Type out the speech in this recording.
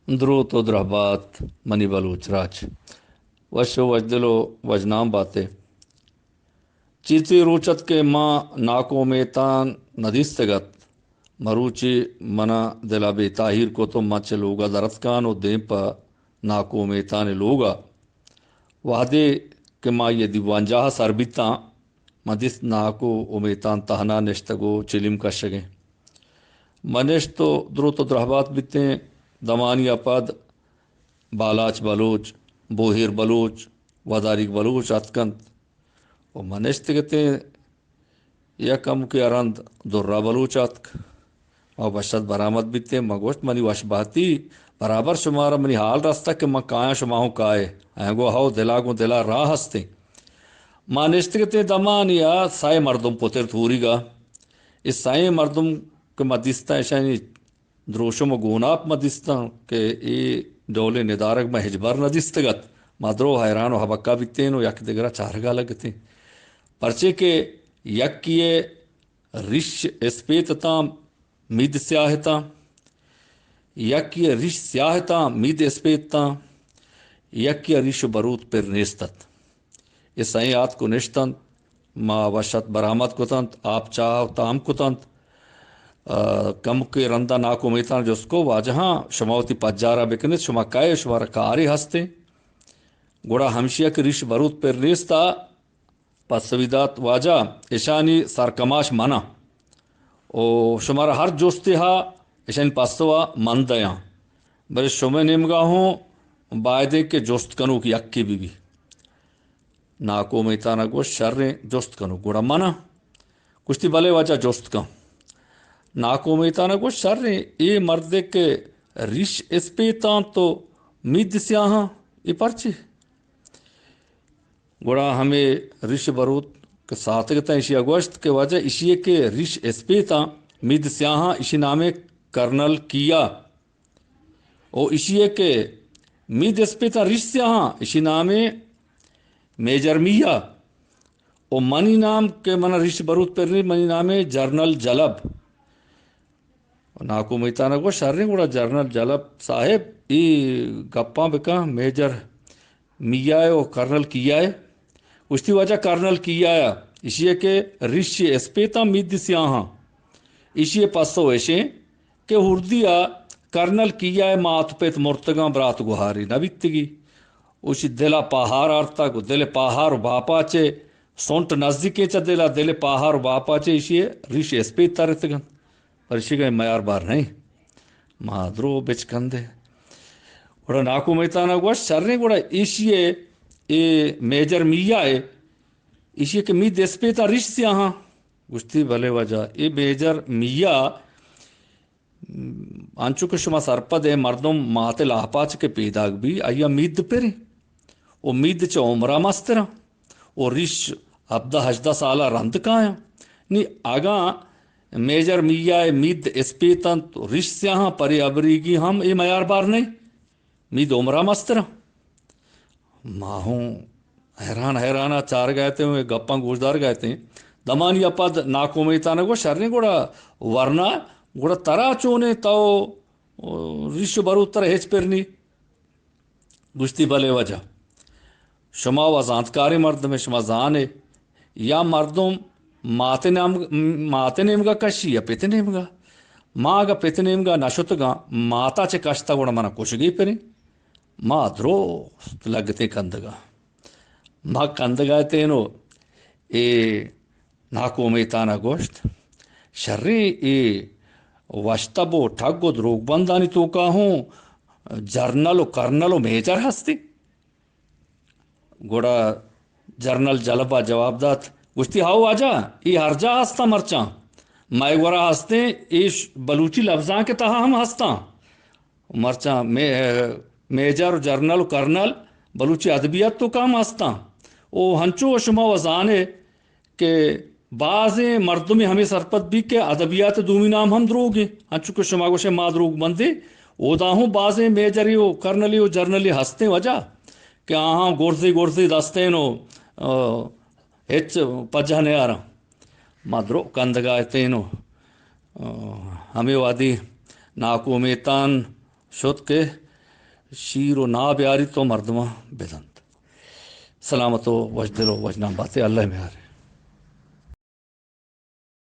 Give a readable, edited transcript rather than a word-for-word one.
درود و درهبات منی بلوچ راج وش وجدلو وجنام باتے چیتی روچت کے ماں ناکو میں تان ندیستگت مروچی منا دلا بے تاہیر کو تو مچ لوگا درتکان و دیم پا ناکو میں تان لوگا وحدے کہ ماں یہ دیوانجاہ سربیتاں مدست ناکو امیتان تہنا نشتگو چلم کشگیں منش تو درود و درهبات بیتیں دمانیہ پد بالاچ بلوچ بوہیر بلوچ وداریک بلوچ اتکنت و منشت گتے یکم کے ارند درہ بلوچ اتک و بشت برآمد بیتے مگوشت منی وش بہتی برابر شمارا منی حال رستا کہ میں کایا شماہوں کائے اینگو ہو دلاگو دلا راہ ہستے ماں نشت گتے دمانیہ سائے مردم پتر تھوری گا اس سائے مردم کے مدستہ ایشانی دروشم و گوناپ مدستہ کہ ای ڈولے ندارک میں ہجبر ندستگت مدرو حیران و حبکہ بیتین و یک دگرہ چارگا لگتے پرچے کہ یک کیے رش اسپیتتا مید سیاہتا یک کیے رش سیاہتا مید اسپیتتا یک کیے رش بروت پر نیستت اس سائیات کو نشتن ما وشت برآمد کتنت آپ چاہو تام کتنت کم کے رندہ ناکو میتان جس کو واجہاں شماوتی پجارہ بکنت شما کائے شمارا کاری ہستے گوڑا ہمشیہ کے ریش بروت پر ریستا پس سویدات واجہ اشانی سرکماش منا او شمارا ہر جوستی ہا اشانی پسوا مندیاں بلے شما نمگاہوں بائدے کے جوست کنو کی اکی بھی ناکو میتانا گو شر جوست کنو گوڑا منا کشتی بلے واجہ جوست کن ناکو میتانا گو شر اے مردے کے ریش اسپیتان تو مید سیاہاں ای پرچی گوڑا ہمیں ریش بروت کے ساتھ گتا اشیا گوشت کے وجہ اشیے کے ریش اسپیتان مید سیاہاں اشی نامے کرنل کیا او اشیے کے مید اسپیتان ریش سیاہاں اشی نامے میجر میا او منی نام کے منا ریش بروت پر نہیں منی نامے جرنل جلب ناکو میتانا گو شرری گوڑا جرنل جلب صاحب ای گپاں بکا میجر میاں ہے او کرنل کیا ہے اشتی وجہ کرنل کیا ہے اسی ہے کہ ریش اسپیتا مید سیاہاں اسی پسو ایشیں کہ ہردیا کرنل کیا ہے مات پیت مرتگاں برات گوہاری نبیتگی اسی دلا پاہار آرتا گو دل پاہار باپا چے سونٹ نزدیکے چا دلا دل پاہار باپا چے اسی ریش اسپیتا رتگن پر اسی گئے میار بار نہیں مادرو بچ کندے گوڑا ناکو میتانا گوڑا شرنے گوڑا اسی اے میجر میاں ہے اسی کہ می دسپیتا ریش سیاہاں گشتی بھلے وجہ اے میجر میاں انچو کہ شما سرپد ہے مردم ماتے لاپاچ کے پیداگ بھی آیا مید پری او مید چا عمرہ مسترہ او ریش 17-18 سالہ رند کایا نی آگاں میجر میاں مید اسپیتن تو ریش سیاہاں پری ابریگی ہم اے میار بار نہیں مید عمرہ مسترہ ماہوں حیرانہ چار گئے تھے گپاں گوشدار گئے تھے دمانی اپد ناکو میتانا گو شرنے گوڑا ورنہ گوڑا ترا چونے تو ریش برو تر ہیچ پرنی گشتی بلے وجہ شما وزانتکاری مرد میں شما زانے یا مردم ماتے نیمگا کشی یا پیتے نیمگا ماں اگا پیتے نیمگا نشتگا ماتا چے کشتا گوڑا منا کشگی پریں ماں درو لگتے کندگا ماں کندگا تینو اے ناکو میتانا گوشت شرری اے وشتبو ٹھگو دروگ بندانی تو کا ہوں جرنل و کرنل و میجر ہستی گوڑا جرنل جلبہ جواب دات گشتی ہاو آجا ای ہر جا ہستا مرچاں مائے گورا ہستے ایش بلوچی لفظاں کے تہا ہم ہستا مرچاں میجر جرنل و کرنل بلوچی ادبیات تو کام ہستا او ہنچو شما وزانے کہ بعض مردمی ہمیں سرپت بھی کہ ادبیات دومی نام ہم دروگے ہنچو کہ شما گوشے ما دروگ بندے او داہوں بعض میجری و کرنلی و جرنلی ہستے وجہ کہ آہاں گورزی دستین و ہچ پجہ نیارا ما درو کندگا تینو ہمیں وادی ناکو میتان شد کے شیر و ناب یاری تو مردمہ بدنت. سلامت و وجدل و وجنام باتیں اللہ میں آ رہے.